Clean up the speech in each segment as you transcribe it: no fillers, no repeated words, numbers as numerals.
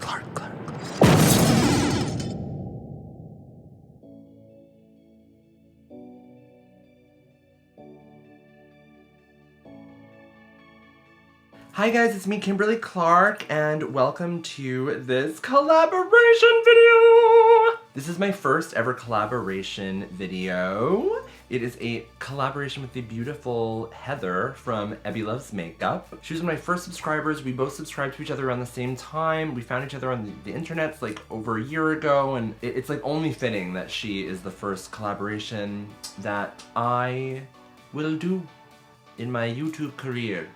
Clark. Hi guys, it's me, Kimberly Clark, and welcome to this collaboration video! This is my first ever collaboration video. It is a collaboration with the beautiful Heather from ebbilovesmakeup. She was one of my first subscribers. We both subscribed to each other around the same time. We found each other on the internet like over a year ago, and it's like only fitting that she is the first collaboration that I will do in my YouTube career.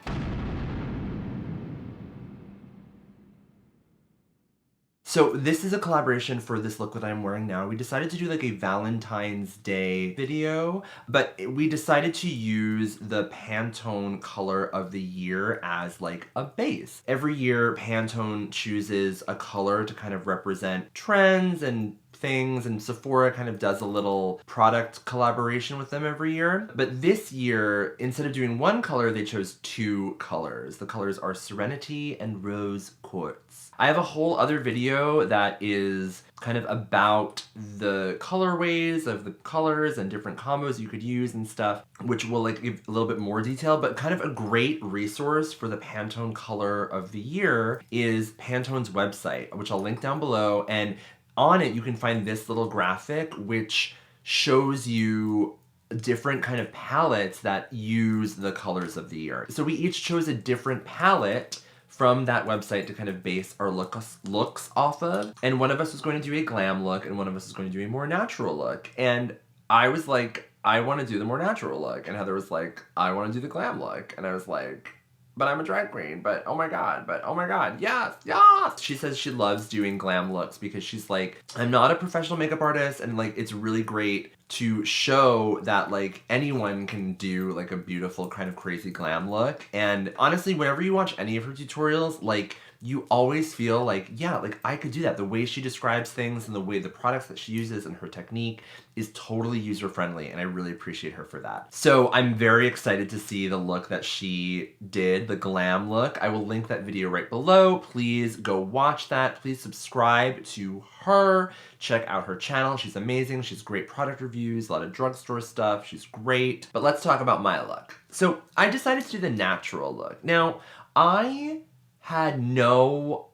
So this is a collaboration for this look that I'm wearing now. We decided to do like a Valentine's Day video, but we decided to use the Pantone color of the year as like a base. Every year, Pantone chooses a color to kind of represent trends and things, and Sephora kind of does a little product collaboration with them every year. But this year, instead of doing one color, they chose two colors. The colors are Serenity and Rose Quartz. I have a whole other video that is kind of about the colorways of the colors and different combos you could use and stuff, which will like give a little bit more detail, but kind of a great resource for the Pantone color of the year is Pantone's website, which I'll link down below. And on it, you can find this little graphic, which shows you different kind of palettes that use the colors of the year. So we each chose a different palette from that website to kind of base our looks off of. And one of us was going to do a glam look, and one of us was going to do a more natural look. And I was like, I want to do the more natural look. And Heather was like, I want to do the glam look. And I was like, but I'm a drag queen, but oh my god, yes, yes! She says she loves doing glam looks because she's like, I'm not a professional makeup artist, and like it's really great to show that like anyone can do like a beautiful kind of crazy glam look. And honestly, whenever you watch any of her tutorials, like you always feel like, yeah, like I could do that. The way she describes things and the way the products that she uses and her technique is totally user-friendly, and I really appreciate her for that. So I'm very excited to see the look that she did, the glam look. I will link that video right below. Please go watch that. Please subscribe to her. Check out her channel. She's amazing. She's great product reviews, a lot of drugstore stuff. She's great. But let's talk about my look. So I decided to do the natural look. Now, I had no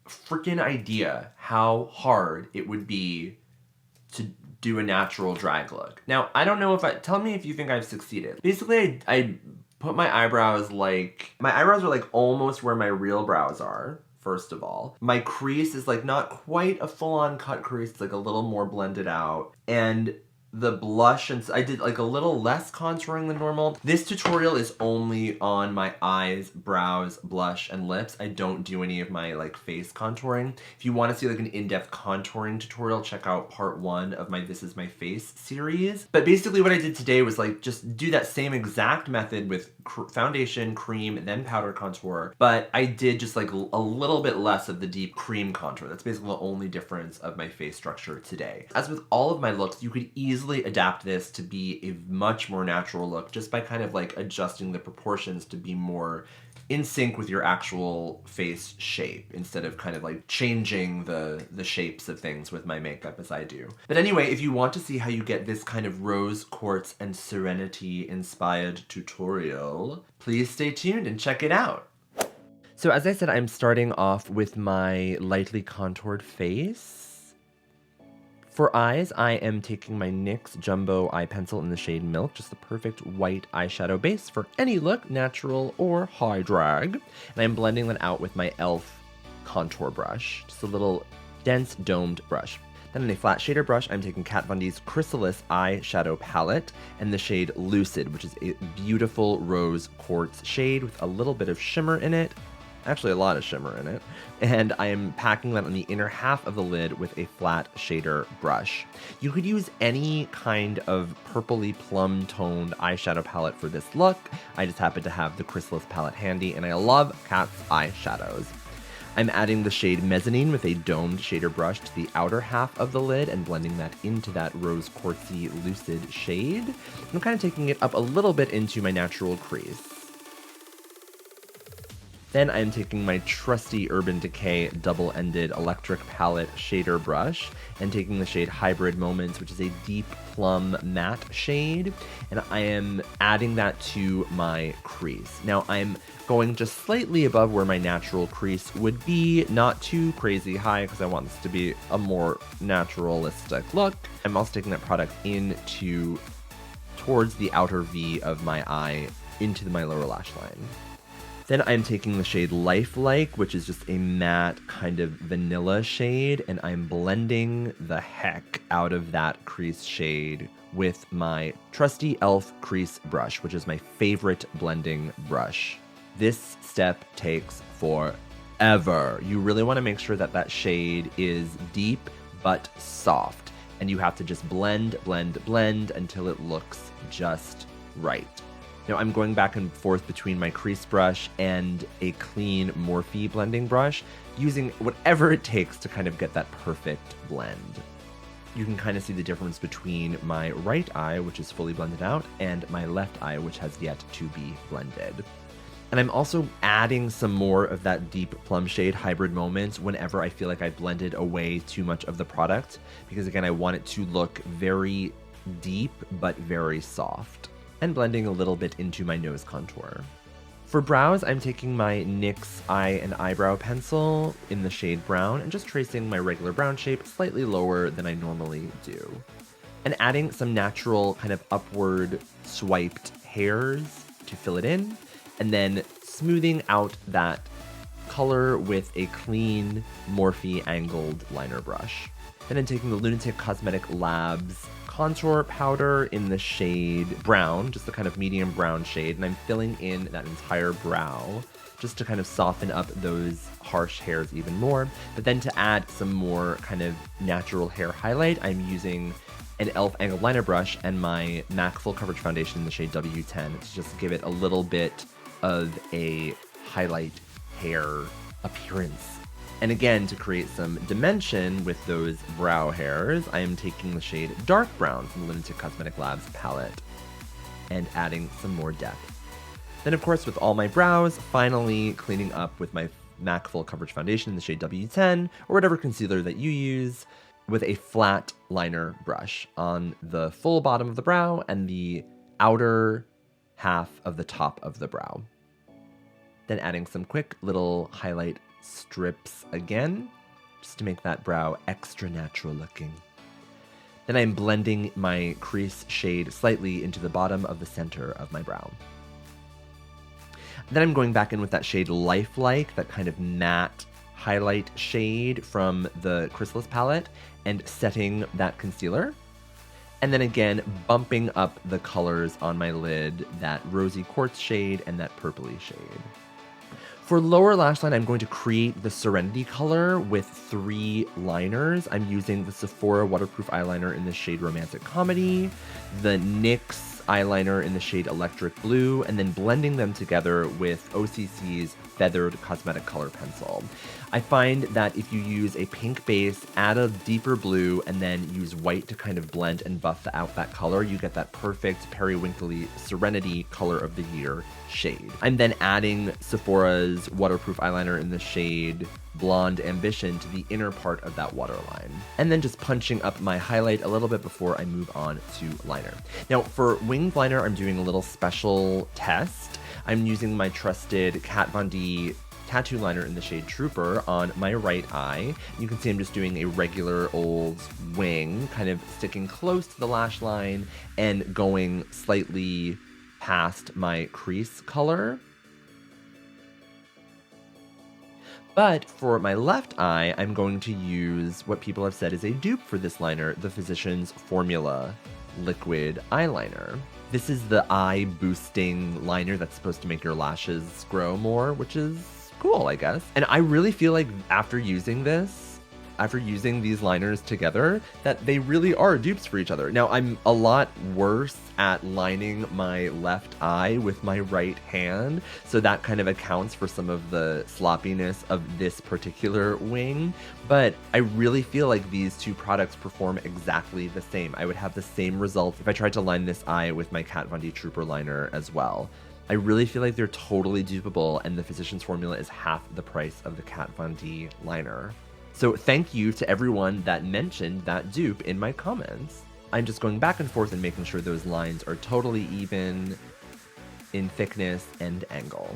freaking idea how hard it would be to do a natural drag look. Now, I don't know if tell me if you think I've succeeded. Basically, I put my eyebrows like, my eyebrows are like almost where my real brows are, first of all. My crease is like not quite a full-on cut crease, it's like a little more blended out. And the blush, and I did like a little less contouring than normal. This tutorial is only on my eyes, brows, blush, and lips. I don't do any of my like face contouring. If you want to see like an in-depth contouring tutorial, check out part 1 of my This Is My Face series. But basically what I did today was like just do that same exact method with foundation, cream, then powder contour, but I did just like a little bit less of the deep cream contour. That's basically the only difference of my face structure today. As with all of my looks, you could easily adapt this to be a much more natural look just by kind of like adjusting the proportions to be more in sync with your actual face shape instead of kind of like changing the shapes of things with my makeup as I do. But anyway, if you want to see how you get this kind of rose quartz and serenity inspired tutorial, please stay tuned and check it out. So as I said, I'm starting off with my lightly contoured face. For eyes, I am taking my NYX Jumbo Eye Pencil in the shade Milk, just the perfect white eyeshadow base for any look, natural or high drag. And I'm blending that out with my e.l.f. contour brush, just a little dense domed brush. Then in a flat shader brush, I'm taking Kat Von D's Chrysalis eyeshadow palette and the shade Lucid, which is a beautiful rose quartz shade with a little bit of shimmer in it. Actually a lot of shimmer in it, and I am packing that on the inner half of the lid with a flat shader brush. You could use any kind of purpley plum toned eyeshadow palette for this look. I just happen to have the Chrysalis palette handy, and I love Kat's eyeshadows. I'm adding the shade Mezzanine with a domed shader brush to the outer half of the lid and blending that into that rose quartzy lucid shade. I'm kind of taking it up a little bit into my natural crease. Then I'm taking my trusty Urban Decay double-ended electric palette shader brush and taking the shade Hybrid Moments, which is a deep plum matte shade, and I am adding that to my crease. Now I'm going just slightly above where my natural crease would be, not too crazy high because I want this to be a more naturalistic look. I'm also taking that product towards the outer V of my eye into my lower lash line. Then I'm taking the shade Lifelike, which is just a matte kind of vanilla shade, and I'm blending the heck out of that crease shade with my trusty e.l.f. crease brush, which is my favorite blending brush. This step takes forever. You really want to make sure that that shade is deep but soft, and you have to just blend, blend, blend until it looks just right. Now I'm going back and forth between my crease brush and a clean Morphe blending brush, using whatever it takes to kind of get that perfect blend. You can kind of see the difference between my right eye, which is fully blended out, and my left eye, which has yet to be blended. And I'm also adding some more of that deep plum shade Hybrid Moments whenever I feel like I blended away too much of the product, because again, I want it to look very deep but very soft, and blending a little bit into my nose contour. For brows, I'm taking my NYX eye and eyebrow pencil in the shade brown and just tracing my regular brown shape slightly lower than I normally do. And adding some natural kind of upward swiped hairs to fill it in, and then smoothing out that color with a clean Morphe angled liner brush. And then taking the LunatiCK Cosmetic Labs contour powder in the shade brown, just the kind of medium brown shade, and I'm filling in that entire brow just to kind of soften up those harsh hairs even more. But then to add some more kind of natural hair highlight, I'm using an e.l.f. angled liner brush and my MAC Full Coverage Foundation in the shade W10 to just give it a little bit of a highlight hair appearance. And again, to create some dimension with those brow hairs, I am taking the shade Dark Brown from the LunatiCK Cosmetic Labs palette and adding some more depth. Then of course, with all my brows, finally cleaning up with my MAC Full Coverage Foundation in the shade W10, or whatever concealer that you use, with a flat liner brush on the full bottom of the brow and the outer half of the top of the brow. Then adding some quick little highlight strips again, just to make that brow extra natural looking. Then I'm blending my crease shade slightly into the bottom of the center of my brow. Then I'm going back in with that shade Lifelike, that kind of matte highlight shade from the Chrysalis palette, and setting that concealer. And then again, bumping up the colors on my lid, that rosy quartz shade and that purpley shade. For lower lash line, I'm going to create the Serenity color with 3 liners. I'm using the Sephora waterproof eyeliner in the shade Romantic Comedy, the NYX eyeliner in the shade Electric Blue, and then blending them together with OCC's Feathered Cosmetic Color Pencil. I find that if you use a pink base, add a deeper blue, and then use white to kind of blend and buff out that color, you get that perfect periwinkly Serenity color of the year shade. I'm then adding Sephora's waterproof eyeliner in the shade Blonde Ambition to the inner part of that waterline. And then just punching up my highlight a little bit before I move on to liner. Now for winged liner, I'm doing a little special test. I'm using my trusted Kat Von D tattoo liner in the shade Trooper on my right eye. You can see I'm just doing a regular old wing, kind of sticking close to the lash line and going slightly past my crease color. But for my left eye, I'm going to use what people have said is a dupe for this liner, the Physicians Formula Liquid Eyeliner. This is the eye boosting liner that's supposed to make your lashes grow more, which is cool, I guess. And I really feel like after using these liners together, that they really are dupes for each other. Now, I'm a lot worse at lining my left eye with my right hand, so that kind of accounts for some of the sloppiness of this particular wing, but I really feel like these two products perform exactly the same. I would have the same result if I tried to line this eye with my Kat Von D Trooper liner as well. I really feel like they're totally dupable, and the Physicians Formula is half the price of the Kat Von D liner. So thank you to everyone that mentioned that dupe in my comments. I'm just going back and forth and making sure those lines are totally even in thickness and angle.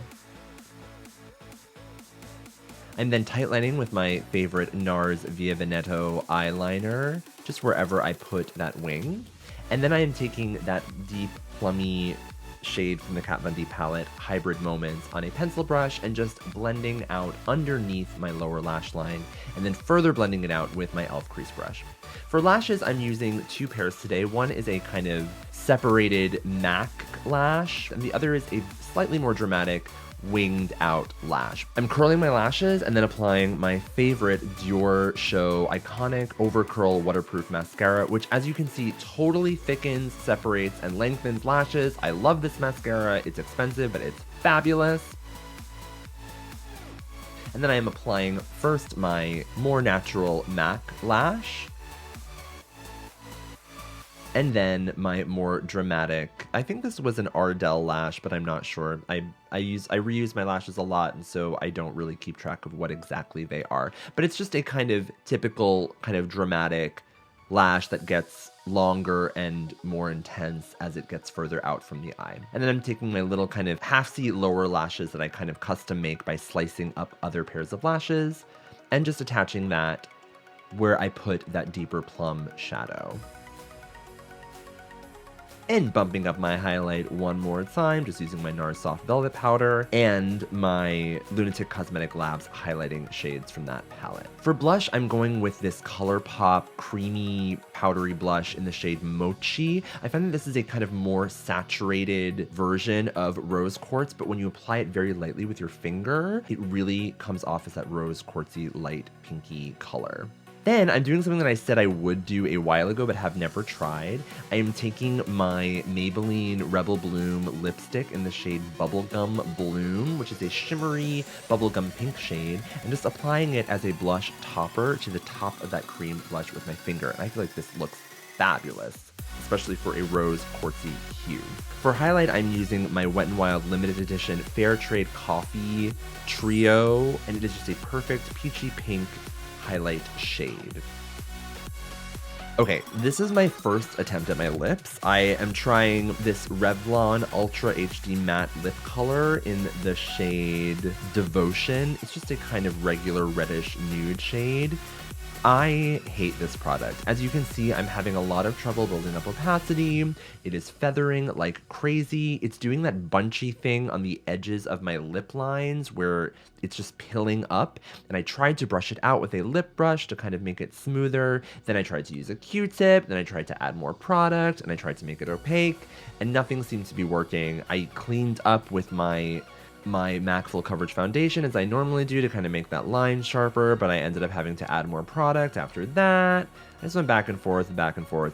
I'm then tightlining with my favorite NARS Via Veneto eyeliner, just wherever I put that wing. And then I am taking that deep, plummy shade from the Kat Von D palette, Hybrid Moments, on a pencil brush and just blending out underneath my lower lash line, and then further blending it out with my e.l.f. crease brush. For lashes, I'm using two pairs today. One is a kind of separated MAC lash, and the other is a slightly more dramatic winged out lash. I'm curling my lashes and then applying my favorite Diorshow iconic Overcurl waterproof mascara, which, as you can see, totally thickens, separates, and lengthens lashes. I love this mascara. It's expensive, but it's fabulous. And then I am applying first my more natural MAC lash, and then my more dramatic, I think this was an Ardell lash, but I'm not sure. I reuse my lashes a lot, and so I don't really keep track of what exactly they are. But it's just a kind of typical kind of dramatic lash that gets longer and more intense as it gets further out from the eye. And then I'm taking my little kind of half-C lower lashes that I kind of custom make by slicing up other pairs of lashes, and just attaching that where I put that deeper plum shadow. And bumping up my highlight one more time, just using my NARS Soft Velvet Powder and my LunatiCK Cosmetic Labs highlighting shades from that palette. For blush, I'm going with this ColourPop creamy powdery blush in the shade Mochi. I find that this is a kind of more saturated version of Rose Quartz, but when you apply it very lightly with your finger, it really comes off as that rose quartzy light pinky color. Then I'm doing something that I said I would do a while ago but have never tried. I am taking my Maybelline Rebel Bloom lipstick in the shade Bubblegum Bloom, which is a shimmery bubblegum pink shade, and just applying it as a blush topper to the top of that cream blush with my finger. And I feel like this looks fabulous, especially for a rose quartzy hue. For highlight, I'm using my Wet n Wild limited edition Fair Trade Coffee Trio, and it is just a perfect peachy pink highlight shade. Okay, this is my first attempt at my lips. I am trying this Revlon Ultra HD Matte Lip Color in the shade Devotion. It's just a kind of regular reddish nude shade. I hate this product. As you can see, I'm having a lot of trouble building up opacity. It is feathering like crazy. It's doing that bunchy thing on the edges of my lip lines where it's just pilling up. And I tried to brush it out with a lip brush to kind of make it smoother. Then I tried to use a Q-tip. Then I tried to add more product, and I tried to make it opaque, and nothing seemed to be working. I cleaned up with my MAC Full Coverage Foundation as I normally do to kind of make that line sharper, but I ended up having to add more product after that. I just went back and forth, and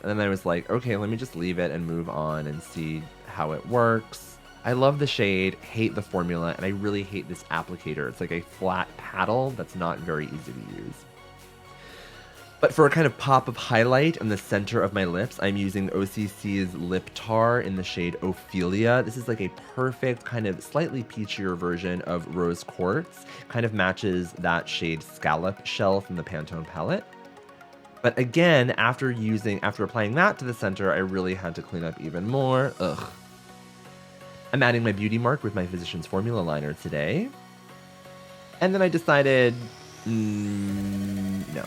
then I was like, okay, let me just leave it and move on and see how it works. I love the shade, hate the formula, and I really hate this applicator. It's like a flat paddle that's not very easy to use. But for a kind of pop of highlight in the center of my lips, I'm using OCC's Lip Tar in the shade Ophelia. This is like a perfect kind of slightly peachier version of Rose Quartz. Kind of matches that shade Scallop Shell from the Pantone palette. But again, after applying that to the center, I really had to clean up even more. Ugh. I'm adding my Beauty Mark with my Physicians Formula liner today. And then I decided, no.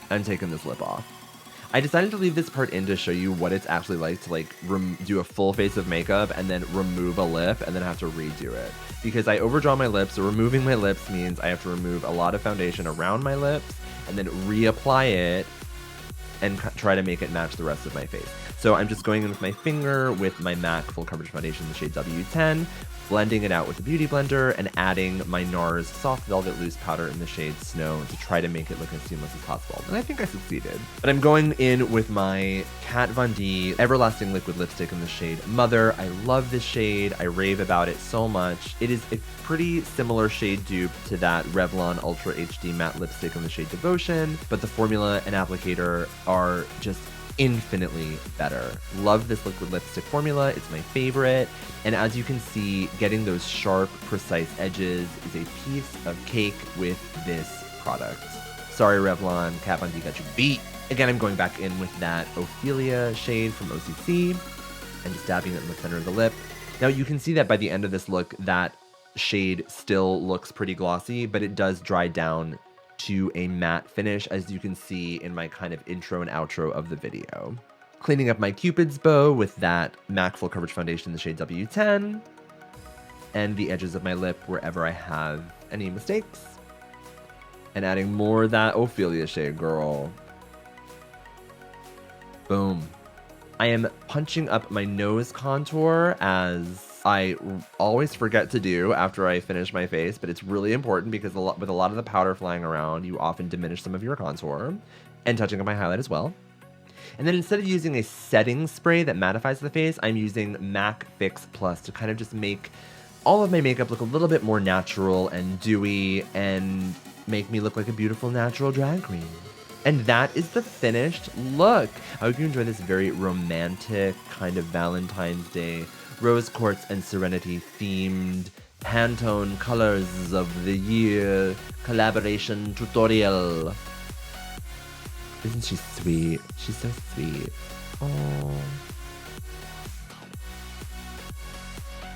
I'm taking this lip off. I decided to leave this part in to show you what it's actually like to do a full face of makeup and then remove a lip and then have to redo it. Because I overdraw my lips, so removing my lips means I have to remove a lot of foundation around my lips and then reapply it and try to make it match the rest of my face. So I'm just going in with my finger with my MAC Full Coverage Foundation in the shade W10, blending it out with a beauty blender, and adding my NARS Soft Velvet Loose Powder in the shade Snow to try to make it look as seamless as possible. And I think I succeeded. But I'm going in with my Kat Von D Everlasting Liquid Lipstick in the shade Mother. I love this shade. I rave about it so much. It is a pretty similar shade dupe to that Revlon Ultra HD Matte Lipstick in the shade Devotion, but the formula and applicator are just infinitely better. Love this liquid lipstick formula. It's my favorite. And as you can see, getting those sharp, precise edges is a piece of cake with this product. Sorry, Revlon, Kat Von D got you beat. Again, I'm going back in with that Ophelia shade from OCC and just dabbing it in the center of the lip. Now you can see that by the end of this look, that shade still looks pretty glossy, but it does dry down to a matte finish, as you can see in my kind of intro and outro of the video. Cleaning up my Cupid's bow with that MAC Full Coverage Foundation in the shade W10, and the edges of my lip wherever I have any mistakes. And adding more of that Ophelia shade, girl. Boom. I am punching up my nose contour, as I always forget to do after I finish my face, but it's really important because with a lot of the powder flying around, you often diminish some of your contour. And touching up my highlight as well. And then instead of using a setting spray that mattifies the face, I'm using MAC Fix Plus to kind of just make all of my makeup look a little bit more natural and dewy and make me look like a beautiful natural drag queen. And that is the finished look. I hope you enjoy this very romantic kind of Valentine's Day, rose quartz and serenity themed Pantone colors of the year collaboration tutorial. Isn't she sweet? She's so sweet. Oh.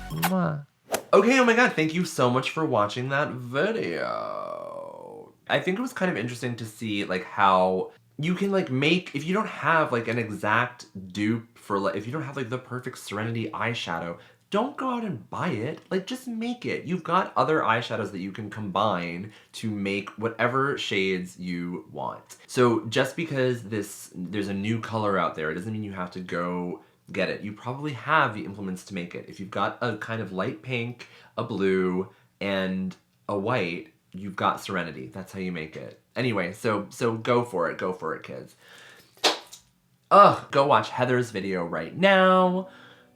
Mwah. Okay, oh my god, thank you so much for watching that video. I think it was kind of interesting to see like how you can like make, if you don't have like an exact dupe for like, if you don't have like the perfect Serenity eyeshadow, don't go out and buy it, like just make it. You've got other eyeshadows that you can combine to make whatever shades you want. So just because there's a new color out there, it doesn't mean you have to go get it. You probably have the implements to make it. If you've got a kind of light pink, a blue, and a white, you've got Serenity. That's how you make it. Anyway, so go for it, kids. Go watch Heather's video right now.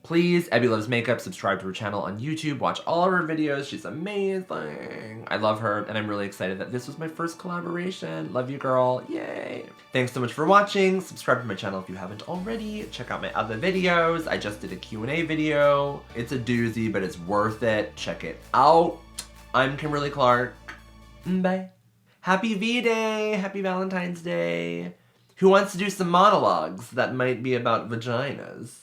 Please, Ebby Loves Makeup, subscribe to her channel on YouTube, watch all of her videos, she's amazing. I love her, and I'm really excited that this was my first collaboration. Love you, girl, yay. Thanks so much for watching. Subscribe to my channel if you haven't already. Check out my other videos. I just did a Q&A video. It's a doozy, but it's worth it. Check it out. I'm Kimberly Clark. Bye. Happy V-Day, happy Valentine's Day. Who wants to do some monologues that might be about vaginas?